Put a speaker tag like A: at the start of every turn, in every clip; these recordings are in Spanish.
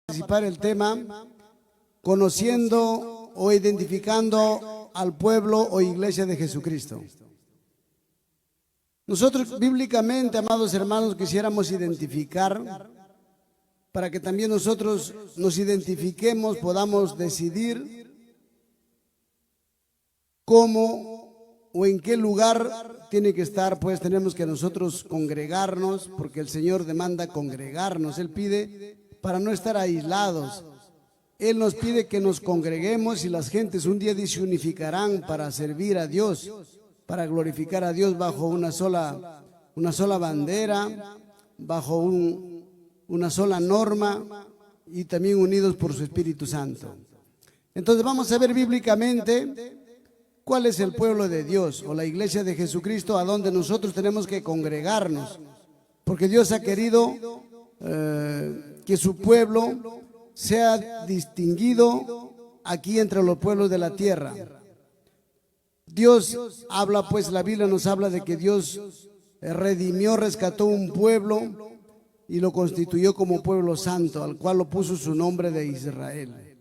A: Participar el tema conociendo o identificando al pueblo o iglesia de Jesucristo. Nosotros bíblicamente, amados hermanos, quisiéramos identificar para que también nosotros nos identifiquemos, podamos decidir cómo o en qué lugar tiene que estar, pues tenemos que nosotros congregarnos, porque el Señor demanda congregarnos, Él pide para no estar aislados. Él nos pide que nos congreguemos y las gentes un día se unificarán para servir a Dios, para glorificar a Dios bajo una sola bandera, bajo una sola norma y también unidos por su Espíritu Santo. Entonces vamos a ver bíblicamente cuál es el pueblo de Dios o la iglesia de Jesucristo a donde nosotros tenemos que congregarnos, porque Dios ha querido que su pueblo sea distinguido aquí entre los pueblos de la tierra. Dios habla, pues la Biblia nos habla de que Dios redimió, rescató un pueblo y lo constituyó como pueblo santo, al cual lo puso su nombre de Israel.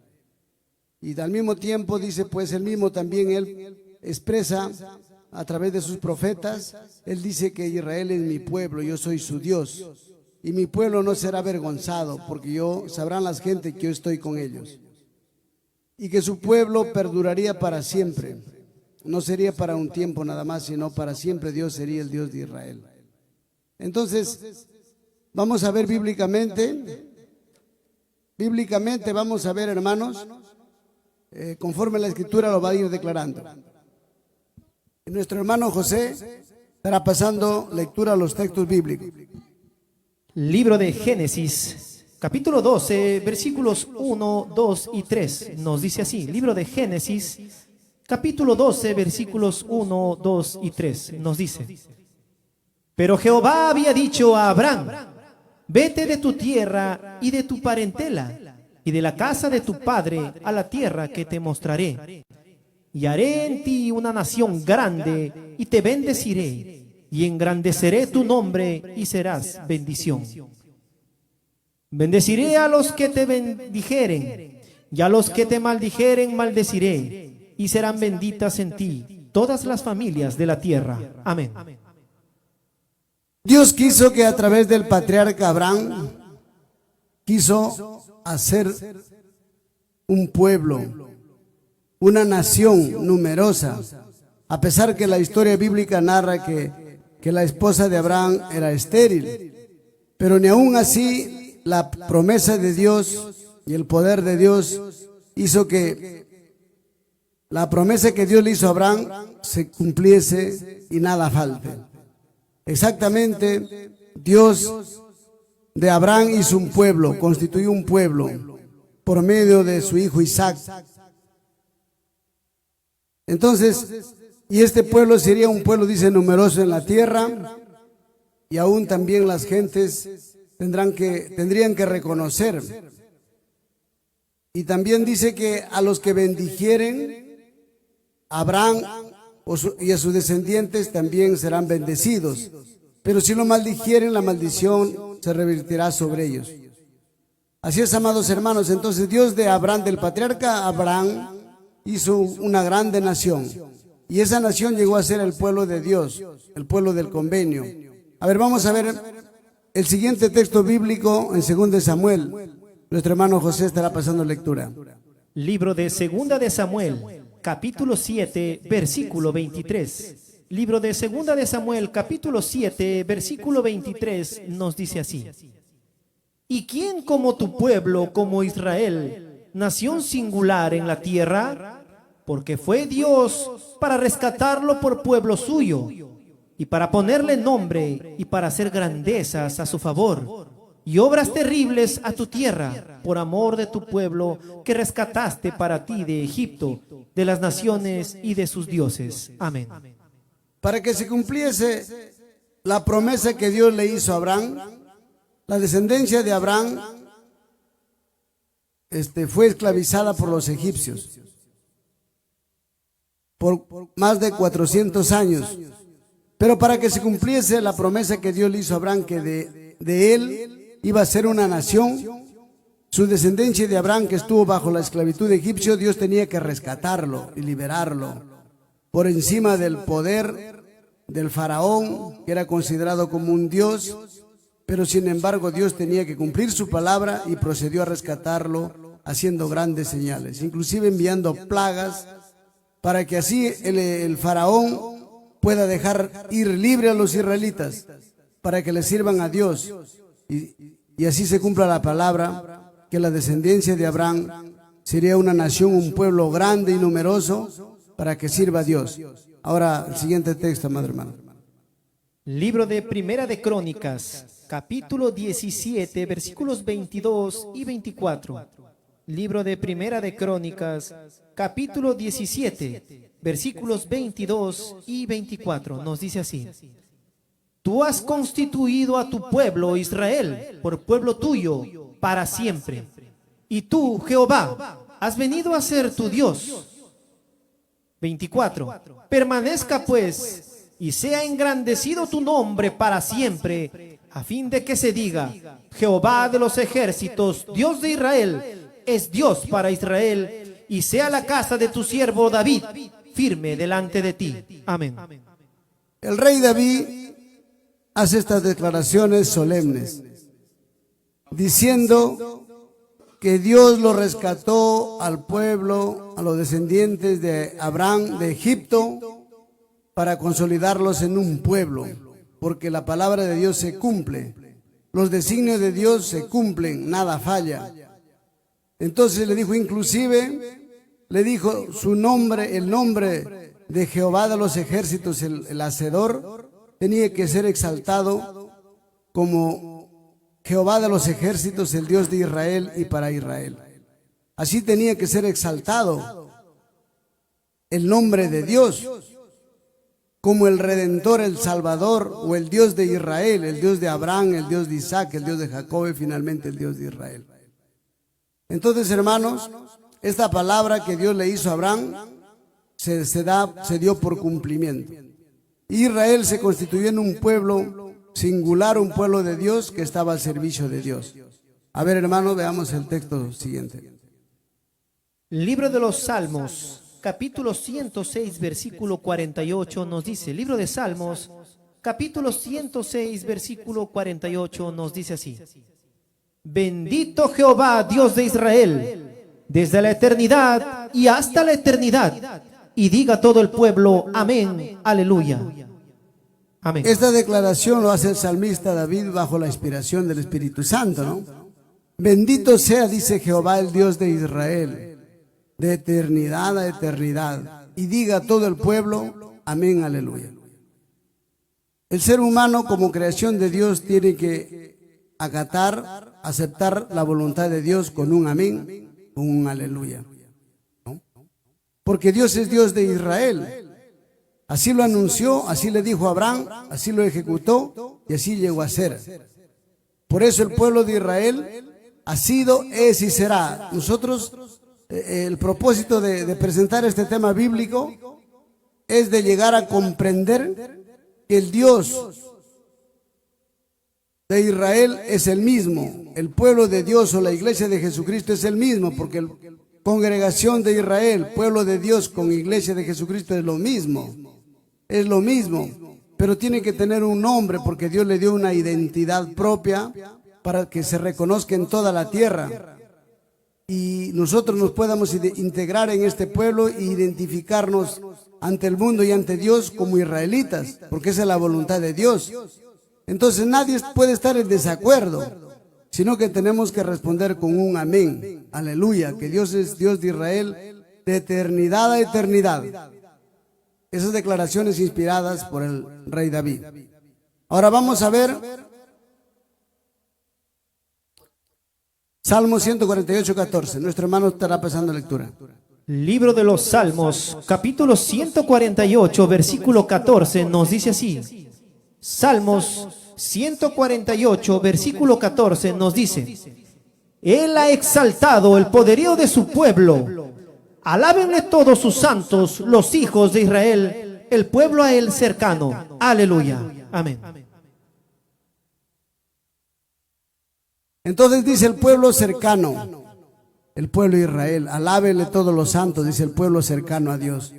A: Y al mismo tiempo dice, pues él mismo también, él expresa a través de sus profetas, él dice que Israel es mi pueblo, yo soy su Dios. Y mi pueblo no será avergonzado, porque sabrán las gentes que yo estoy con ellos. Y que su pueblo perduraría para siempre. No sería para un tiempo nada más, sino para siempre Dios sería el Dios de Israel. Entonces, vamos a ver bíblicamente. Bíblicamente vamos a ver, hermanos, conforme la Escritura lo va a ir declarando. Nuestro hermano José estará pasando lectura a los textos bíblicos.
B: Libro de Génesis, capítulo 12, versículos 1, 2 y 3, nos dice así. Libro de Génesis, capítulo 12, versículos 1, 2 y 3, nos dice: Pero Jehová había dicho a Abraham: vete de tu tierra y de tu parentela, y de la casa de tu padre a la tierra que te mostraré. Y haré en ti una nación grande, y te bendeciré, y engrandeceré tu nombre y serás bendición. Bendeciré a los que te bendijeren, y a los que te maldijeren maldeciré, y serán benditas en ti todas las familias de la tierra. Amén.
A: Dios quiso que a través del patriarca Abraham, quiso hacer un pueblo, una nación numerosa, a pesar que la historia bíblica narra que la esposa de Abraham era estéril, pero ni aún así la promesa de Dios y el poder de Dios hizo que la promesa que Dios le hizo a Abraham se cumpliese y nada falte. Exactamente, Dios de Abraham hizo un pueblo, constituyó un pueblo por medio de su hijo Isaac. Entonces, y este pueblo sería un pueblo, dice, numeroso en la tierra, y aún también las gentes tendrían que reconocer. Y también dice que a los que bendijeren, Abraham y a sus descendientes también serán bendecidos. Pero si lo maldijeren, la maldición se revertirá sobre ellos. Así es, amados hermanos. Entonces Dios de Abraham, del patriarca Abraham, hizo una grande nación. Y esa nación llegó a ser el pueblo de Dios, el pueblo del convenio. A ver, vamos a ver el siguiente texto bíblico en 2 de Samuel. Nuestro hermano José estará pasando lectura.
B: Libro de 2 de Samuel, capítulo 7, versículo 23. Libro de 2 de Samuel, capítulo 7, versículo 23, nos dice así: ¿Y quién como tu pueblo, como Israel, nación singular en la tierra? Porque fue Dios para rescatarlo por pueblo suyo, y para ponerle nombre, y para hacer grandezas a su favor, y obras terribles a tu tierra, por amor de tu pueblo que rescataste para ti de Egipto, de las naciones y de sus dioses. Amén.
A: Para que se cumpliese la promesa que Dios le hizo a Abraham, la descendencia de Abraham fue esclavizada por los egipcios por más de 400 años. Pero para que se cumpliese la promesa que Dios le hizo a Abraham, que de él iba a ser una nación, su descendencia de Abraham que estuvo bajo la esclavitud de egipcio, Dios tenía que rescatarlo y liberarlo por encima del poder del faraón, que era considerado como un dios, pero sin embargo Dios tenía que cumplir su palabra y procedió a rescatarlo haciendo grandes señales, inclusive enviando plagas para que así el faraón pueda dejar ir libre a los israelitas para que le sirvan a Dios y así se cumpla la palabra que la descendencia de Abraham sería una nación, un pueblo grande y numeroso para que sirva a Dios. Ahora el siguiente texto, madre hermana.
B: Libro de Primera de Crónicas, capítulo 17, versículos 22 y 24. Libro de Primera de Crónicas, capítulo 17, versículos 22 y 24. Nos dice así: Tú has constituido a tu pueblo Israel por pueblo tuyo para siempre. Y tú, Jehová, has venido a ser tu Dios. 24. Permanezca pues y sea engrandecido tu nombre para siempre, a fin de que se diga: Jehová de los ejércitos, Dios de Israel, es Dios para Israel, y sea la casa de tu siervo David firme delante de ti. Amén.
A: El rey David hace estas declaraciones solemnes, diciendo que Dios lo rescató al pueblo, a los descendientes de Abraham de Egipto, para consolidarlos en un pueblo, porque la palabra de Dios se cumple, los designios de Dios se cumplen, nada falla. Entonces le dijo, inclusive, le dijo su nombre, el nombre de Jehová de los ejércitos, el Hacedor, tenía que ser exaltado como Jehová de los ejércitos, el Dios de Israel y para Israel. Así tenía que ser exaltado el nombre de Dios como el Redentor, el Salvador, o el Dios de Israel, el Dios de Abraham, el Dios de Isaac, el Dios de Jacob y finalmente el Dios de Israel. Entonces, hermanos, esta palabra que Dios le hizo a Abraham se dio por cumplimiento. Israel se constituyó en un pueblo singular, un pueblo de Dios que estaba al servicio de Dios. A ver, hermanos, veamos el texto siguiente.
B: Libro de los Salmos, capítulo 106, versículo 48 nos dice, libro de Salmos, capítulo 106, versículo 48 nos dice así: Bendito Jehová, Dios de Israel, desde la eternidad y hasta la eternidad. Y diga todo el pueblo, amén, aleluya. Amén.
A: Esta declaración lo hace el salmista David bajo la inspiración del Espíritu Santo, ¿no? Bendito sea, dice Jehová, el Dios de Israel, de eternidad a eternidad. Y diga todo el pueblo, amén, aleluya. El ser humano como creación de Dios tiene que acatar, aceptar la voluntad de Dios con un amén, con un aleluya, ¿no? Porque Dios es Dios de Israel. Así lo anunció, así le dijo a Abraham, así lo ejecutó y así llegó a ser. Por eso el pueblo de Israel ha sido, es y será. Nosotros, el propósito de presentar este tema bíblico es de llegar a comprender que el Dios de Israel es el mismo, el pueblo de Dios o la iglesia de Jesucristo es el mismo, porque la congregación de Israel, pueblo de Dios con iglesia de Jesucristo es lo mismo, pero tiene que tener un nombre porque Dios le dio una identidad propia para que se reconozca en toda la tierra y nosotros nos podamos integrar en este pueblo e identificarnos ante el mundo y ante Dios como israelitas, porque esa es la voluntad de Dios. Entonces nadie puede estar en desacuerdo, sino que tenemos que responder con un amén, aleluya, que Dios es Dios de Israel de eternidad a eternidad. Esas declaraciones inspiradas por el rey David. Ahora vamos a ver Salmo 148, 14. Nuestro hermano estará pasando lectura.
B: Libro de los Salmos, capítulo 148, versículo 14 nos dice así. Salmos 148, versículo 14 nos dice: Él ha exaltado el poderío de su pueblo. Alábenle todos sus santos, los hijos de Israel, el pueblo a él cercano. Aleluya. Amén.
A: Entonces dice el pueblo cercano, el pueblo de Israel, alábele todos los santos, dice el pueblo cercano a Dios,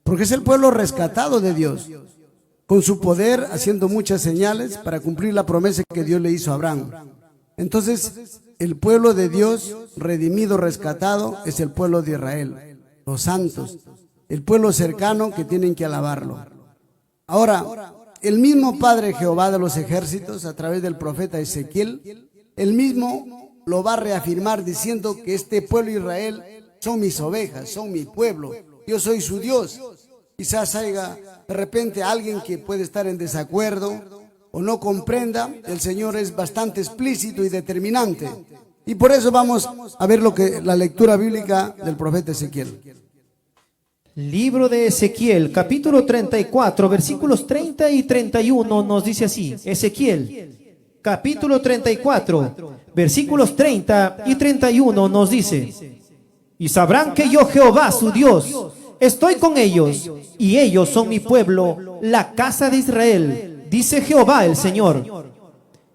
A: porque es el pueblo rescatado de Dios, con su poder haciendo muchas señales para cumplir la promesa que Dios le hizo a Abraham. Entonces, el pueblo de Dios, redimido, rescatado, es el pueblo de Israel, los santos, el pueblo cercano que tienen que alabarlo. Ahora, el mismo Padre Jehová de los ejércitos, a través del profeta Ezequiel, él mismo lo va a reafirmar diciendo que este pueblo de Israel son mis ovejas, son mi pueblo, yo soy su Dios. Quizás haya de repente alguien que puede estar en desacuerdo o no comprenda, el Señor es bastante explícito y determinante. Y por eso vamos a ver la lectura bíblica del profeta Ezequiel.
B: Libro de Ezequiel, capítulo 34, versículos 30 y 31 nos dice así. Ezequiel, capítulo 34, versículos 30 y 31 nos dice: y sabrán que yo, Jehová, su Dios, estoy con ellos, y ellos son mi pueblo, la casa de Israel, dice Jehová el Señor.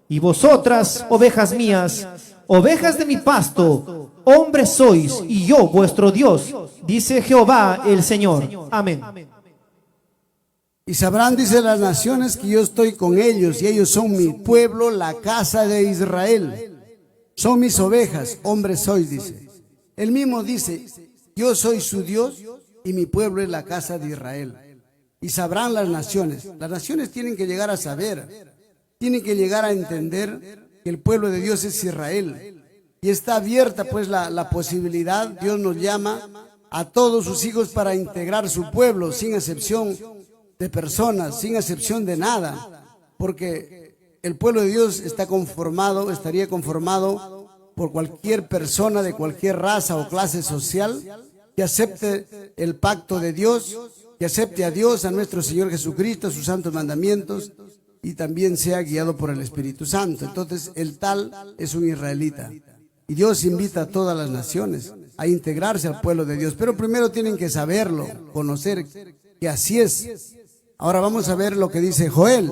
B: Y vosotras, ovejas mías, ovejas de mi pasto, hombres sois, y yo vuestro Dios, dice Jehová el Señor. Amén.
A: Y sabrán, dice, las naciones que yo estoy con ellos, y ellos son mi pueblo, la casa de Israel. Son mis ovejas, hombres sois, dice. Él mismo dice, yo soy su Dios, y mi pueblo es la casa de Israel. Y sabrán las naciones. Las naciones tienen que llegar a saber, tienen que llegar a entender que el pueblo de Dios es Israel. Y está abierta pues la posibilidad, Dios nos llama a todos sus hijos para integrar su pueblo, sin excepción de personas, sin excepción de nada. Porque el pueblo de Dios estaría conformado por cualquier persona de cualquier raza o clase social que acepte el pacto de Dios, que acepte a Dios, a nuestro Señor Jesucristo, sus santos mandamientos, y también sea guiado por el Espíritu Santo. Entonces, el tal es un israelita. Y Dios invita a todas las naciones a integrarse al pueblo de Dios. Pero primero tienen que saberlo, conocer que así es. Ahora vamos a ver lo que dice Joel.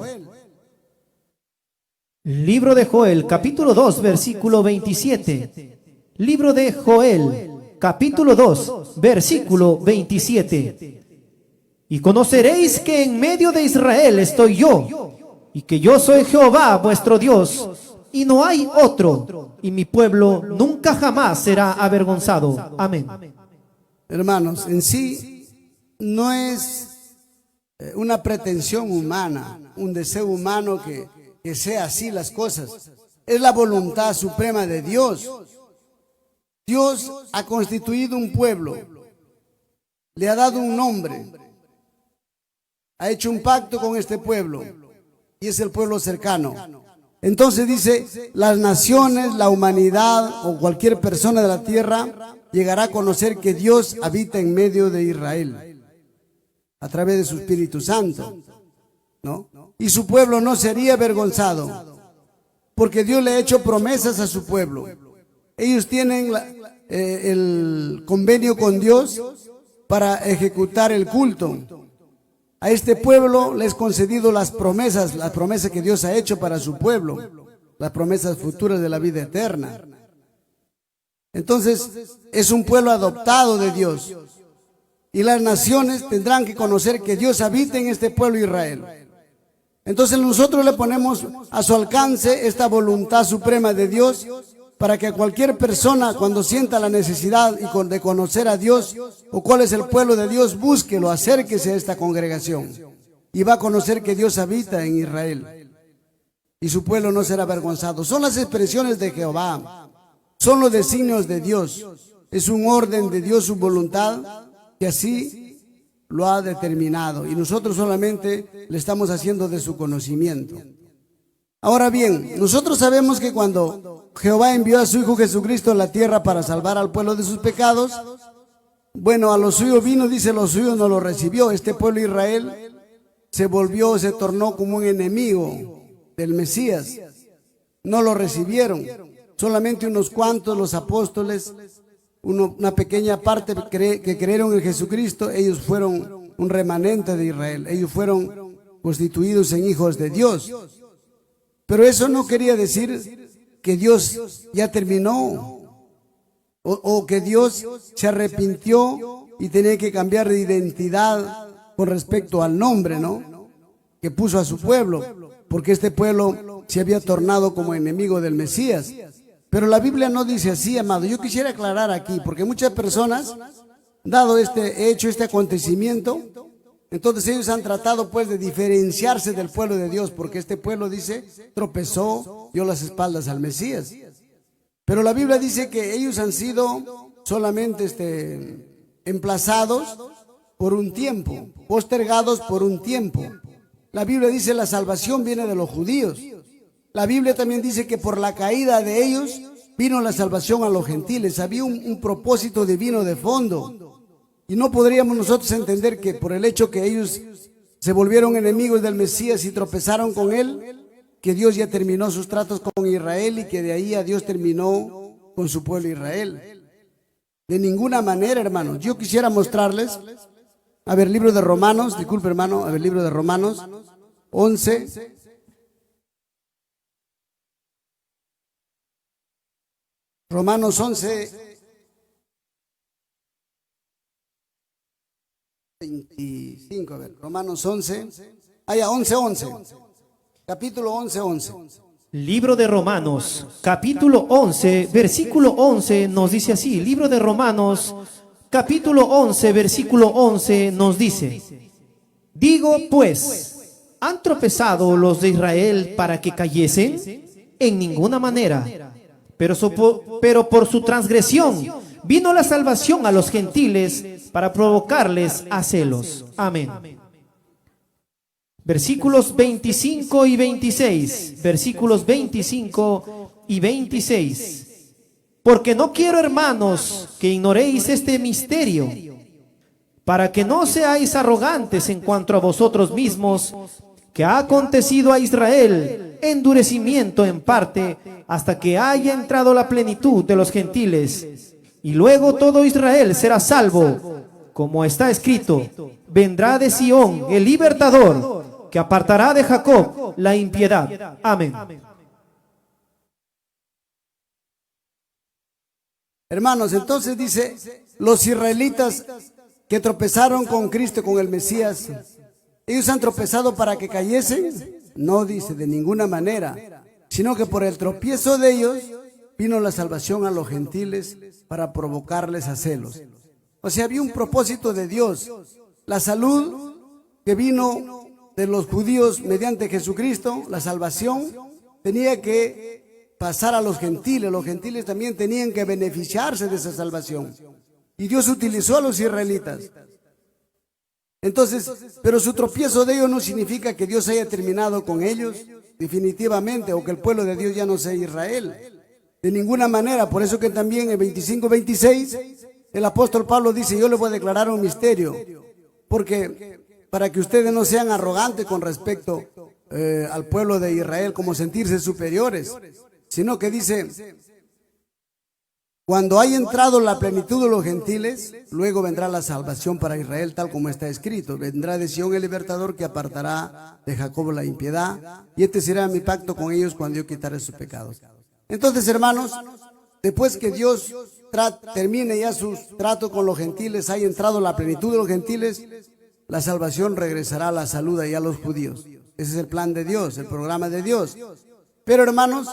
B: Libro de Joel, capítulo 2, versículo 27. Libro de Joel, capítulo 2, versículo 27. Y conoceréis que en medio de Israel estoy yo, y que yo soy Jehová vuestro Dios, y no hay otro, y mi pueblo nunca jamás será avergonzado. Amén.
A: Hermanos, en sí no es una pretensión humana, un deseo humano que sea así las cosas. Es la voluntad suprema de Dios. Dios ha constituido un pueblo, le ha dado un nombre, ha hecho un pacto con este pueblo, y es el pueblo cercano. Entonces dice, las naciones, la humanidad o cualquier persona de la tierra llegará a conocer que Dios habita en medio de Israel a través de su Espíritu Santo, ¿no? Y su pueblo no sería avergonzado, porque Dios le ha hecho promesas a su pueblo. Ellos tienen el convenio con Dios para ejecutar el culto. A este pueblo les he concedido las promesas que Dios ha hecho para su pueblo, las promesas futuras de la vida eterna. Entonces, es un pueblo adoptado de Dios. Y las naciones tendrán que conocer que Dios habita en este pueblo Israel. Entonces nosotros le ponemos a su alcance esta voluntad suprema de Dios para que cualquier persona, cuando sienta la necesidad de conocer a Dios o cuál es el pueblo de Dios, búsquelo, acérquese a esta congregación y va a conocer que Dios habita en Israel y su pueblo no será avergonzado. Son las expresiones de Jehová, son los designios de Dios, es un orden de Dios, su voluntad, que así lo ha determinado y nosotros solamente le estamos haciendo de su conocimiento. Ahora bien, nosotros sabemos que cuando Jehová envió a su Hijo Jesucristo a la tierra para salvar al pueblo de sus pecados, bueno, a los suyos vino, dice, los suyos no lo recibió. Este pueblo de Israel se tornó como un enemigo del Mesías. No lo recibieron. Solamente unos cuantos, los apóstoles, una pequeña parte que creyeron en Jesucristo, ellos fueron un remanente de Israel. Ellos fueron constituidos en hijos de Dios. Pero eso no quería decir que Dios ya terminó o que Dios se arrepintió y tenía que cambiar de identidad con respecto al nombre, ¿no?, que puso a su pueblo, porque este pueblo se había tornado como enemigo del Mesías. Pero la Biblia no dice así, amado. Yo quisiera aclarar aquí, porque muchas personas, dado este hecho, este acontecimiento, entonces ellos han tratado pues de diferenciarse del pueblo de Dios, porque este pueblo, dice, tropezó, dio las espaldas al Mesías. Pero la Biblia dice que ellos han sido solamente emplazados por un tiempo, postergados por un tiempo. La Biblia dice la salvación viene de los judíos. La Biblia también dice que por la caída de ellos vino la salvación a los gentiles. Había un propósito divino de fondo. Y no podríamos nosotros entender que por el hecho que ellos se volvieron enemigos del Mesías y tropezaron con él, que Dios ya terminó sus tratos con Israel y que de ahí a Dios terminó con su pueblo Israel. De ninguna manera, hermanos. Yo quisiera mostrarles, a ver, libro de Romanos, disculpe hermano, a ver, libro de Romanos 11. Romanos 11, 25, a ver, Romanos 11, 11, capítulo 11.
B: Libro de Romanos, capítulo 11, versículo 11 nos dice así. Libro de Romanos, capítulo 11, versículo 11 nos dice: digo pues, ¿han tropezado los de Israel para que cayesen? En ninguna manera. Pero por su transgresión vino la salvación a los gentiles para provocarles a celos. Amén. Versículos 25 y 26. Versículos 25 y 26. Porque no quiero, hermanos, que ignoréis este misterio, para que no seáis arrogantes en cuanto a vosotros mismos, que ha acontecido a Israel endurecimiento en parte, hasta que haya entrado la plenitud de los gentiles, y luego todo Israel será salvo, como está escrito: vendrá de Sión el libertador, que apartará de Jacob la impiedad. Amén.
A: Hermanos, entonces dice, los israelitas que tropezaron con Cristo, con el Mesías, ¿ellos han tropezado para que cayesen? No, dice, de ninguna manera, sino que por el tropiezo de ellos vino la salvación a los gentiles para provocarles a celos. O sea, había un propósito de Dios. La salud que vino de los judíos mediante Jesucristo, la salvación, tenía que pasar a los gentiles. Los gentiles también tenían que beneficiarse de esa salvación. Y Dios utilizó a los israelitas. Entonces, pero su tropiezo de ellos no significa que Dios haya terminado con ellos, definitivamente, o que el pueblo de Dios ya no sea Israel. De ninguna manera. Por eso que también en 25-26, el apóstol Pablo dice: yo les voy a declarar un misterio, porque para que ustedes no sean arrogantes con respecto al pueblo de Israel, como sentirse superiores, sino que dice: cuando haya entrado la plenitud de los gentiles, luego vendrá la salvación para Israel, tal como está escrito. Vendrá de Sión el libertador, que apartará de Jacob la impiedad, y este será mi pacto con ellos cuando yo quitare sus pecados. Entonces, hermanos, después que Dios termine ya su trato con los gentiles, haya entrado la plenitud de los gentiles, la salvación regresará a la salud y a los judíos. Ese es el plan de Dios, el programa de Dios. Pero, hermanos,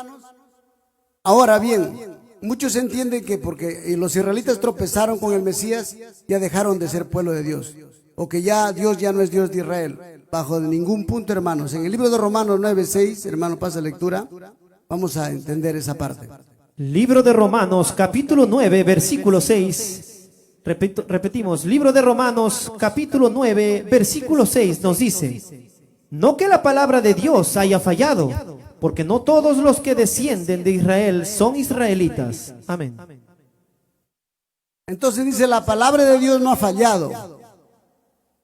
A: ahora bien, muchos entienden que porque los israelitas tropezaron con el Mesías, ya dejaron de ser pueblo de Dios, o que ya Dios ya no es Dios de Israel. Bajo ningún punto, hermanos. En el libro de Romanos 9:6, hermano, pasa lectura, vamos a entender esa parte.
B: Libro de Romanos, capítulo 9, versículo 6. Repetimos, libro de Romanos, capítulo 9, versículo 6 nos dice: no que la palabra de Dios haya fallado, porque no todos los que descienden de Israel son israelitas. Amén.
A: Entonces dice, la palabra de Dios no ha fallado.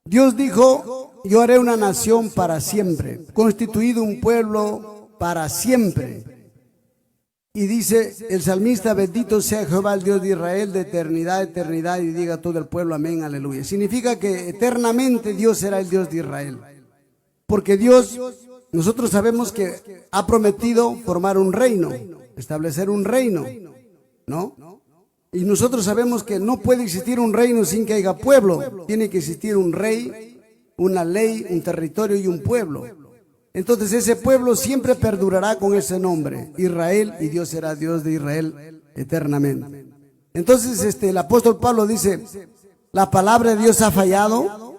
A: Dios dijo: yo haré una nación para siempre, constituido un pueblo para siempre. Y dice el salmista: bendito sea Jehová, el Dios de Israel, de eternidad a eternidad, y diga todo el pueblo amén, aleluya. Significa que eternamente Dios será el Dios de Israel. Porque Dios, nosotros sabemos que ha prometido formar un reino. establecer un reino, ¿no? Y nosotros sabemos que no puede existir un reino sin que haya pueblo. Tiene que existir un rey, una ley, un territorio y un pueblo. Entonces ese pueblo siempre perdurará con ese nombre, Israel, y Dios será Dios de Israel eternamente. Entonces el apóstol Pablo dice, ¿la palabra de Dios ha fallado?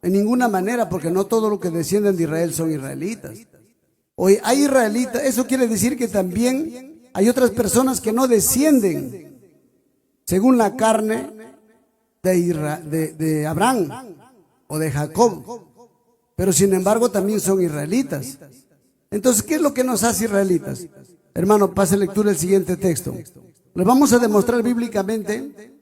A: En ninguna manera, porque no todo lo que descienden de Israel son israelitas. Hoy hay israelitas, eso quiere decir que también hay otras personas que no descienden según la carne de Abraham o de Jacob, pero sin embargo también son israelitas. Entonces, ¿qué es lo que nos hace israelitas? Hermano, pase lectura el siguiente texto. Les vamos a demostrar bíblicamente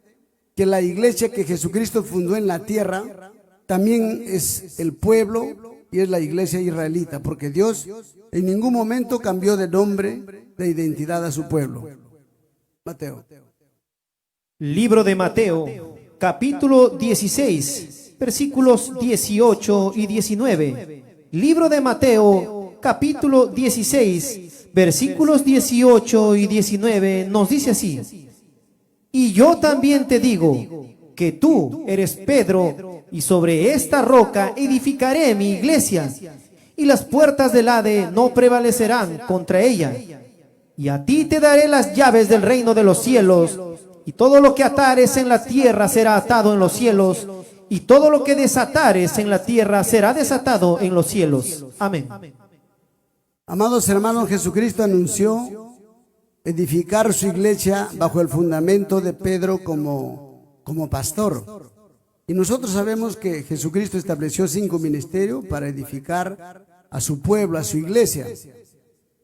A: que la iglesia que Jesucristo fundó en la tierra también es el pueblo y es la iglesia israelita, porque Dios en ningún momento cambió de nombre, de identidad a su pueblo. Mateo.
B: Libro de Mateo, capítulo 16, versículos 18 y 19. Libro de Mateo, capítulo 16, versículos 18 y 19, nos dice así: y yo también te digo que tú eres Pedro, y sobre esta roca edificaré mi iglesia, y las puertas del Hade no prevalecerán contra ella. Y a ti te daré las llaves del reino de los cielos, y todo lo que atares en la tierra será atado en los cielos, y todo lo que desatares en la tierra será desatado en los cielos. Amén.
A: Amados hermanos, Jesucristo anunció edificar su iglesia bajo el fundamento de Pedro como pastor. Y nosotros sabemos que Jesucristo estableció 5 ministerios para edificar a su pueblo, a su iglesia.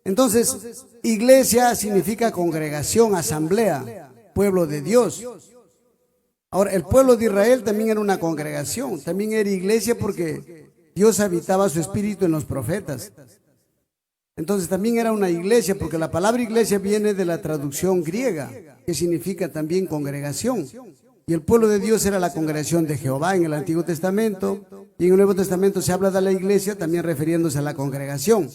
A: Entonces, iglesia significa congregación, asamblea, pueblo de Dios. Ahora, el pueblo de Israel también era una congregación, también era iglesia porque Dios habitaba su espíritu en los profetas. Entonces también era una iglesia, porque la palabra iglesia viene de la traducción griega, que significa también congregación. Y el pueblo de Dios era la congregación de Jehová en el Antiguo Testamento, y en el Nuevo Testamento se habla de la iglesia también refiriéndose a la congregación.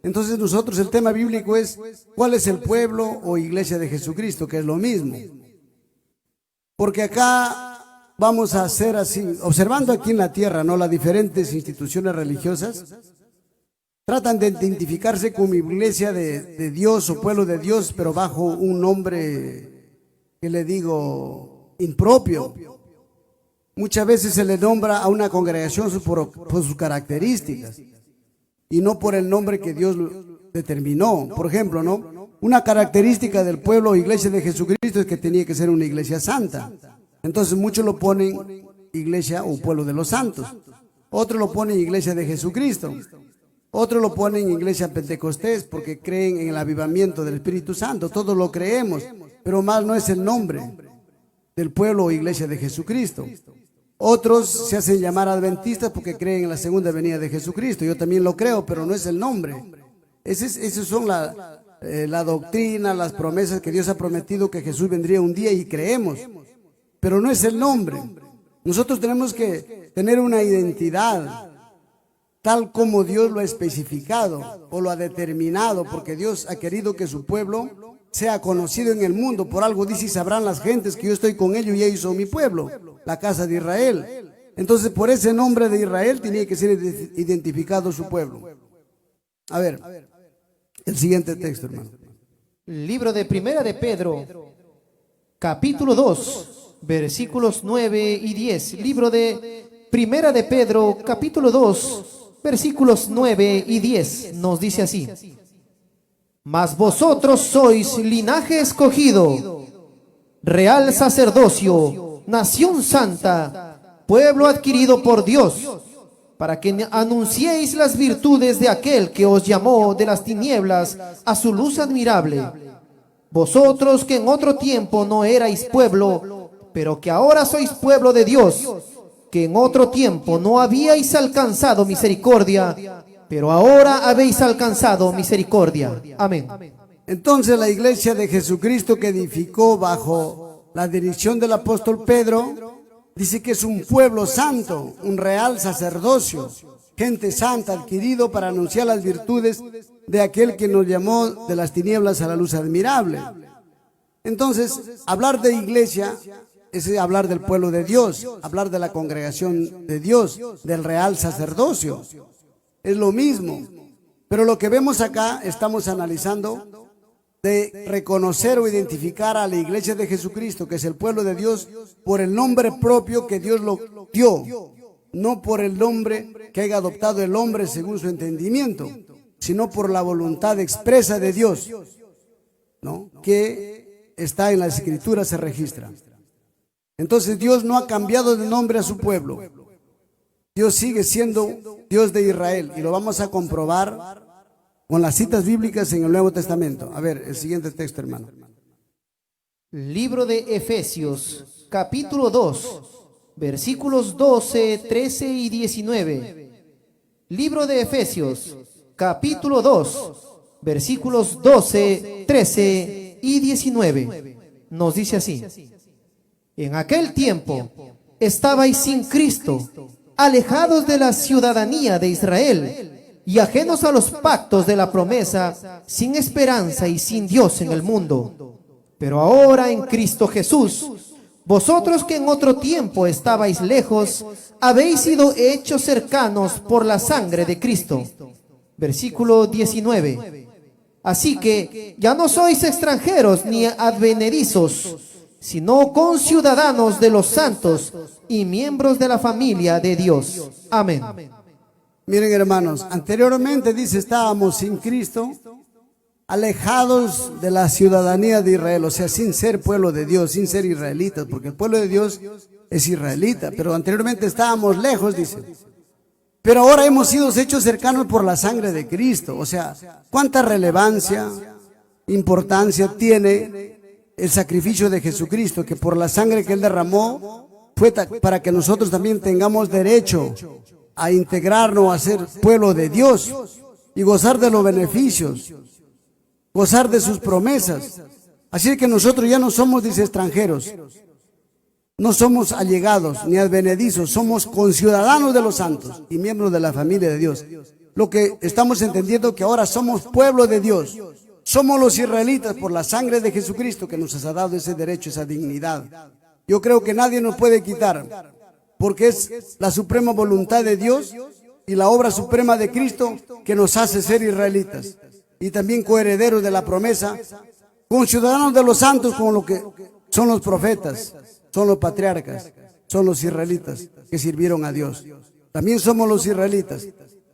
A: Entonces nosotros el tema bíblico es, ¿cuál es el pueblo o iglesia de Jesucristo? Que es lo mismo. Porque acá vamos a hacer así, observando aquí en la tierra, ¿no?, las diferentes instituciones religiosas, tratan de identificarse como iglesia de Dios o pueblo de Dios, pero bajo un nombre, que le digo, impropio. Muchas veces se le nombra a una congregación por sus características y no por el nombre que Dios determinó. Por ejemplo, ¿no?, una característica del pueblo o iglesia de Jesucristo es que tenía que ser una iglesia santa. Entonces muchos lo ponen iglesia o pueblo de los santos. Otros lo ponen iglesia de Jesucristo. Otros lo ponen iglesia pentecostés porque creen en el avivamiento del Espíritu Santo. Todos lo creemos, pero más no es el nombre del pueblo o iglesia de Jesucristo. Otros se hacen llamar adventistas porque creen en la segunda venida de Jesucristo. Yo también lo creo, pero no es el nombre. Esas son la doctrina, las promesas que Dios ha prometido, que Jesús vendría un día, y creemos, pero no es el nombre. Nosotros tenemos que tener una identidad tal como Dios lo ha especificado o lo ha determinado, porque Dios ha querido que su pueblo sea conocido en el mundo. Por algo dice: y sabrán las gentes que yo estoy con ellos y ellos son mi pueblo, la casa de Israel. Entonces, por ese nombre de Israel tenía que ser identificado su pueblo. A ver, el siguiente texto, hermano.
B: Libro de Primera de Pedro, capítulo 2, versículos 9 y 10. Libro de Primera de Pedro, capítulo 2, versículos 9 y 10, nos dice así: mas vosotros sois linaje escogido, real sacerdocio, nación santa, pueblo adquirido por Dios, para que anunciéis las virtudes de aquel que os llamó de las tinieblas a su luz admirable. Vosotros que en otro tiempo no erais pueblo, pero que ahora sois pueblo de Dios, que en otro tiempo no habíais alcanzado misericordia, pero ahora habéis alcanzado misericordia. Amén.
A: Entonces la iglesia de Jesucristo, que edificó bajo la dirección del apóstol Pedro, dice que es un pueblo santo, un real sacerdocio, gente santa, adquirido para anunciar las virtudes de aquel que nos llamó de las tinieblas a la luz admirable. Entonces, hablar de iglesia es hablar del pueblo de Dios, hablar de la congregación de Dios, del real sacerdocio. Es lo mismo. Pero lo que vemos acá, estamos analizando de reconocer o identificar a la iglesia de Jesucristo, que es el pueblo de Dios, por el nombre propio que Dios lo dio, no por el nombre que haya adoptado el hombre según su entendimiento, sino por la voluntad expresa de Dios, ¿no? Que está en las Escrituras, se registra. Entonces Dios no ha cambiado de nombre a su pueblo. Dios sigue siendo Dios de Israel y lo vamos a comprobar con las citas bíblicas en el Nuevo Testamento. A ver, el siguiente texto, hermano.
B: Libro de Efesios, capítulo 2, versículos 12, 13 y 19. Libro de Efesios, capítulo 2, versículos 12, 13 y 19. Nos dice así: en aquel tiempo estabais sin Cristo, alejados de la ciudadanía de Israel y ajenos a los pactos de la promesa, sin esperanza y sin Dios en el mundo. Pero ahora en Cristo Jesús, vosotros que en otro tiempo estabais lejos, habéis sido hechos cercanos por la sangre de Cristo. Versículo 19. Así que ya no sois extranjeros ni advenedizos, sino conciudadanos de los santos y miembros de la familia de Dios. Amén.
A: Miren, hermanos, anteriormente dice estábamos sin Cristo, alejados de la ciudadanía de Israel, o sea, sin ser pueblo de Dios, sin ser israelitas, porque el pueblo de Dios es israelita, pero anteriormente estábamos lejos, dice. Pero ahora hemos sido hechos cercanos por la sangre de Cristo. O sea, ¿cuánta relevancia, importancia tiene el sacrificio de Jesucristo? Que por la sangre que Él derramó fue para que nosotros también tengamos derecho a integrarnos, a ser pueblo de Dios y gozar de los beneficios, gozar de sus promesas. Así que nosotros ya no somos, dice, extranjeros. No somos allegados ni advenedizos, somos conciudadanos de los santos y miembros de la familia de Dios. Lo que estamos entendiendo que ahora somos pueblo de Dios. Somos los israelitas por la sangre de Jesucristo que nos ha dado ese derecho, esa dignidad. Yo creo que nadie nos puede quitar, porque es la suprema voluntad de Dios y la obra suprema de Cristo que nos hace ser israelitas y también coherederos de la promesa, conciudadanos de los santos como lo que son los profetas, son los patriarcas, son los israelitas que sirvieron a Dios. También somos los israelitas.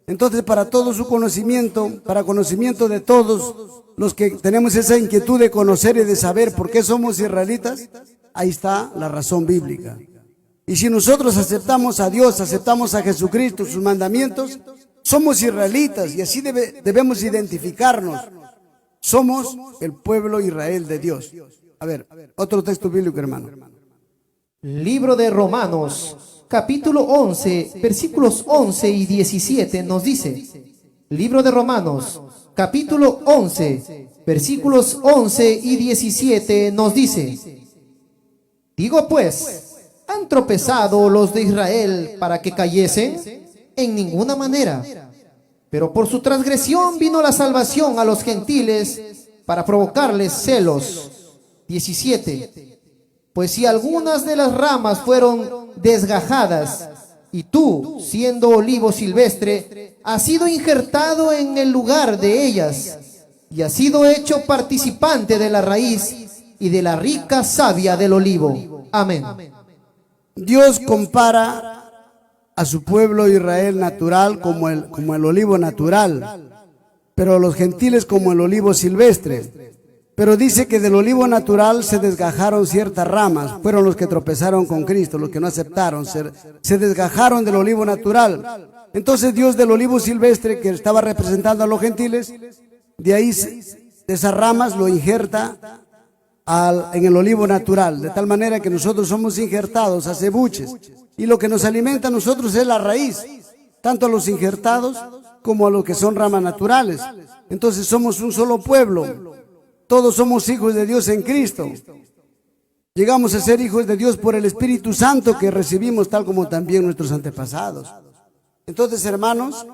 A: Entonces, para todo su conocimiento, para conocimiento de todos los que tenemos esa inquietud de conocer y de saber por qué somos israelitas, ahí está la razón bíblica. Y si nosotros aceptamos a Dios, aceptamos a Jesucristo, sus mandamientos, somos israelitas y así debemos identificarnos. Somos el pueblo Israel de Dios. A ver, otro texto bíblico, hermano.
B: Libro de Romanos, capítulo 11, versículos 11 y 17 nos dice. Libro de Romanos, capítulo 11, versículos 11 y 17 nos dice. Digo pues, ¿han tropezado los de Israel para que cayesen? En ninguna manera. Pero por su transgresión vino la salvación a los gentiles para provocarles celos. 17. Pues si algunas de las ramas fueron desgajadas, y tú, siendo olivo silvestre, has sido injertado en el lugar de ellas, y has sido hecho participante de la raíz y de la rica savia del olivo. Amén.
A: Dios compara a su pueblo Israel natural como el olivo natural, pero a los gentiles como el olivo silvestre. Pero dice que del olivo natural se desgajaron ciertas ramas, fueron los que tropezaron con Cristo, los que no aceptaron, se desgajaron del olivo natural. Entonces Dios del olivo silvestre que estaba representando a los gentiles, de ahí, de esas ramas lo injerta en el olivo natural, de tal manera que nosotros somos injertados a cebuches, y lo que nos alimenta a nosotros es la raíz, tanto a los injertados como a los que son ramas naturales. Entonces somos un solo pueblo. Todos somos hijos de Dios en Cristo. Llegamos a ser hijos de Dios por el Espíritu Santo que recibimos tal como también nuestros antepasados. Entonces, hermanos,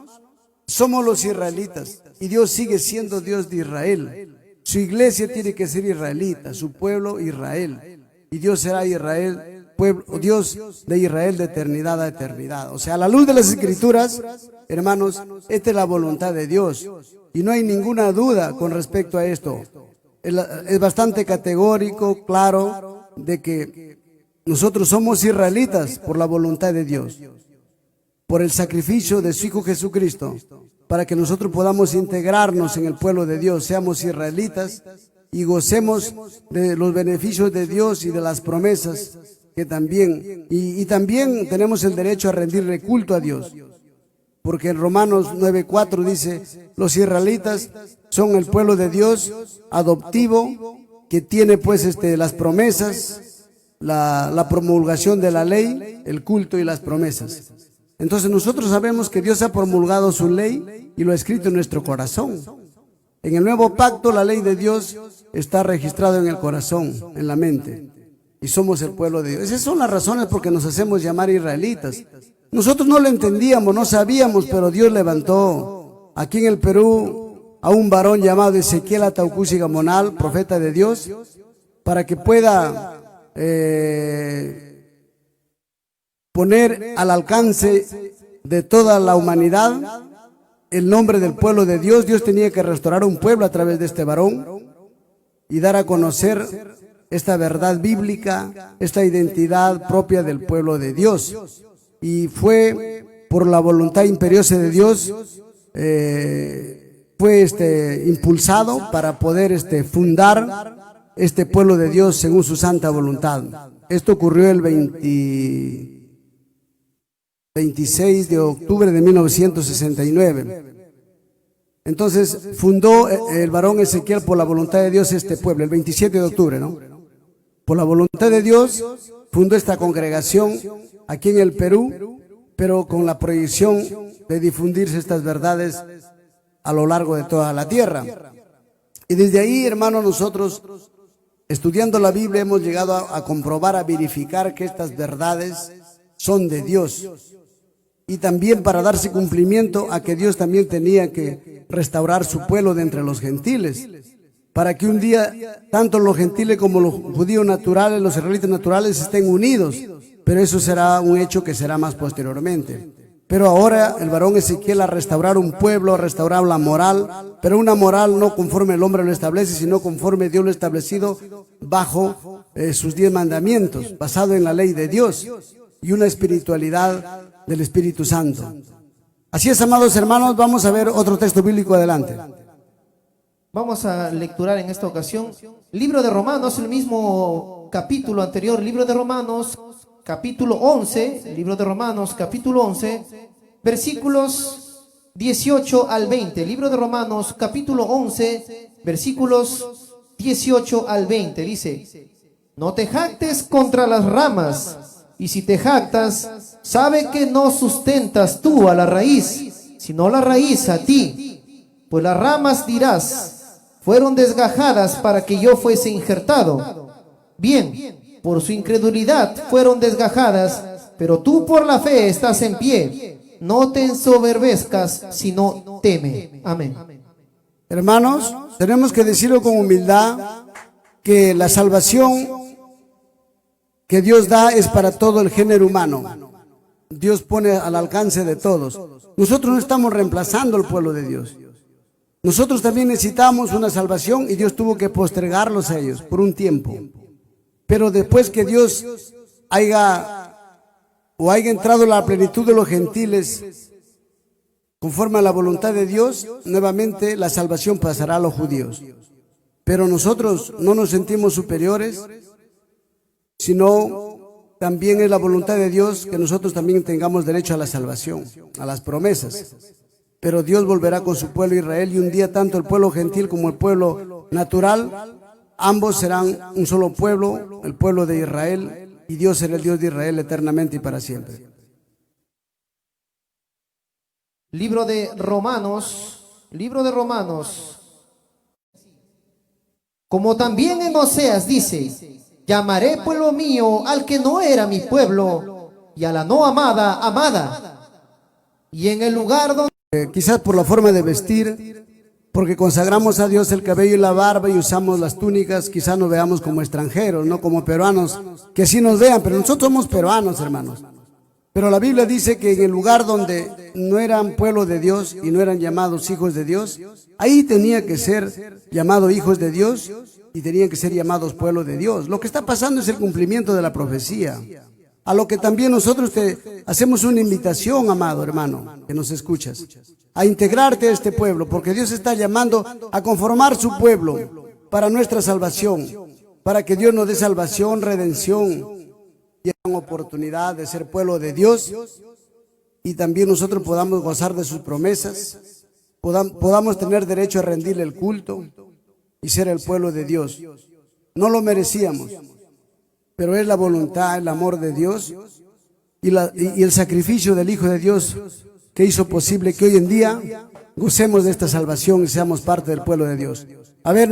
A: somos los israelitas y Dios sigue siendo Dios de Israel. Su iglesia tiene que ser israelita, su pueblo Israel. Y Dios será Israel, pueblo, Dios de Israel de eternidad a eternidad. O sea, a la luz de las Escrituras, hermanos, esta es la voluntad de Dios. Y no hay ninguna duda con respecto a esto. Es bastante categórico, claro, de que nosotros somos israelitas por la voluntad de Dios, por el sacrificio de su Hijo Jesucristo, para que nosotros podamos integrarnos en el pueblo de Dios, seamos israelitas y gocemos de los beneficios de Dios y de las promesas que también, y también tenemos el derecho a rendirle culto a Dios, porque en Romanos 9:4 dice, los israelitas son el pueblo de Dios adoptivo, que tiene pues las promesas, la promulgación de la ley, el culto y las promesas. Entonces nosotros sabemos que Dios ha promulgado su ley y lo ha escrito en nuestro corazón. En el nuevo pacto la ley de Dios está registrada en el corazón, en la mente, y somos el pueblo de Dios. Esas son las razones por que nos hacemos llamar israelitas. Nosotros no lo entendíamos, no sabíamos, pero Dios levantó aquí en el Perú a un varón llamado Ezequiel Ataucusi Gamonal, profeta de Dios, para que pueda poner al alcance de toda la humanidad el nombre del pueblo de Dios. Dios tenía que restaurar un pueblo a través de este varón y dar a conocer esta verdad bíblica, esta identidad propia del pueblo de Dios. Y fue por la voluntad imperiosa de Dios, fue impulsado para poder fundar este pueblo de Dios según su santa voluntad. Esto ocurrió el 26 de octubre de 1969. Entonces fundó el varón Ezequiel por la voluntad de Dios este pueblo, el 27 de octubre, ¿no? Por la voluntad de Dios fundó esta congregación aquí en el Perú, pero con la proyección de difundirse estas verdades a lo largo de toda la tierra. Y desde ahí, hermanos, nosotros, estudiando la Biblia, hemos llegado a comprobar, a verificar que estas verdades son de Dios. Y también para darse cumplimiento a que Dios también tenía que restaurar su pueblo de entre los gentiles, para que un día tanto los gentiles como los judíos naturales, los israelitas naturales estén unidos, pero eso será un hecho que será más posteriormente. Pero ahora el varón Ezequiel a restaurar un pueblo, a restaurar la moral, pero una moral no conforme el hombre lo establece, sino conforme Dios lo ha establecido bajo sus 10 mandamientos, basado en la ley de Dios, y una espiritualidad del Espíritu Santo. Así es, amados hermanos, vamos a ver otro texto bíblico adelante.
B: Vamos a lecturar en esta ocasión libro de Romanos, el mismo capítulo anterior, libro de Romanos, capítulo 11, libro de Romanos, capítulo 11, versículos 18 al 20. Libro de Romanos, capítulo 11, versículos 18 al 20. Dice, no te jactes contra las ramas, y si te jactas, sabe que no sustentas tú a la raíz, sino la raíz a ti. Pues las ramas dirás, fueron desgajadas para que yo fuese injertado. Bien, por su incredulidad fueron desgajadas, pero tú por la fe estás en pie. No te ensoberbezcas, sino teme. Amén.
A: Hermanos, tenemos que decirlo con humildad, que la salvación que Dios da es para todo el género humano. Dios pone al alcance de todos. Nosotros no estamos reemplazando al pueblo de Dios. Nosotros también necesitamos una salvación y Dios tuvo que postergarlos a ellos por un tiempo. Pero después que Dios haya entrado en la plenitud de los gentiles, conforme a la voluntad de Dios, nuevamente la salvación pasará a los judíos. Pero nosotros no nos sentimos superiores, sino también es la voluntad de Dios que nosotros también tengamos derecho a la salvación, a las promesas. Pero Dios volverá con su pueblo Israel y un día tanto el pueblo gentil como el pueblo natural, ambos serán un solo pueblo, el pueblo de Israel, y Dios será el Dios de Israel eternamente y para siempre.
B: Libro de Romanos, libro de Romanos. Como también en Oseas dice, llamaré pueblo mío al que no era mi pueblo, y a la no amada, amada. Y en el lugar donde
A: quizás por la forma de vestir, porque consagramos a Dios el cabello y la barba y usamos las túnicas, quizás nos veamos como extranjeros, no como peruanos, que sí nos vean, pero nosotros somos peruanos, hermanos. Pero la Biblia dice que en el lugar donde no eran pueblo de Dios y no eran llamados hijos de Dios, ahí tenía que ser llamados hijos de Dios y tenían que ser llamados pueblo de Dios. Lo que está pasando es el cumplimiento de la profecía, a lo que también nosotros te hacemos una invitación, amado hermano, que nos escuchas, a integrarte a este pueblo, porque Dios está llamando a conformar su pueblo para nuestra salvación, para que Dios nos dé salvación, redención, y una oportunidad de ser pueblo de Dios y también nosotros podamos gozar de sus promesas, podamos tener derecho a rendirle el culto y ser el pueblo de Dios. No lo merecíamos, pero es la voluntad, el amor de Dios y el sacrificio del Hijo de Dios que hizo posible que hoy en día gocemos de esta salvación y seamos parte del pueblo de Dios. A ver.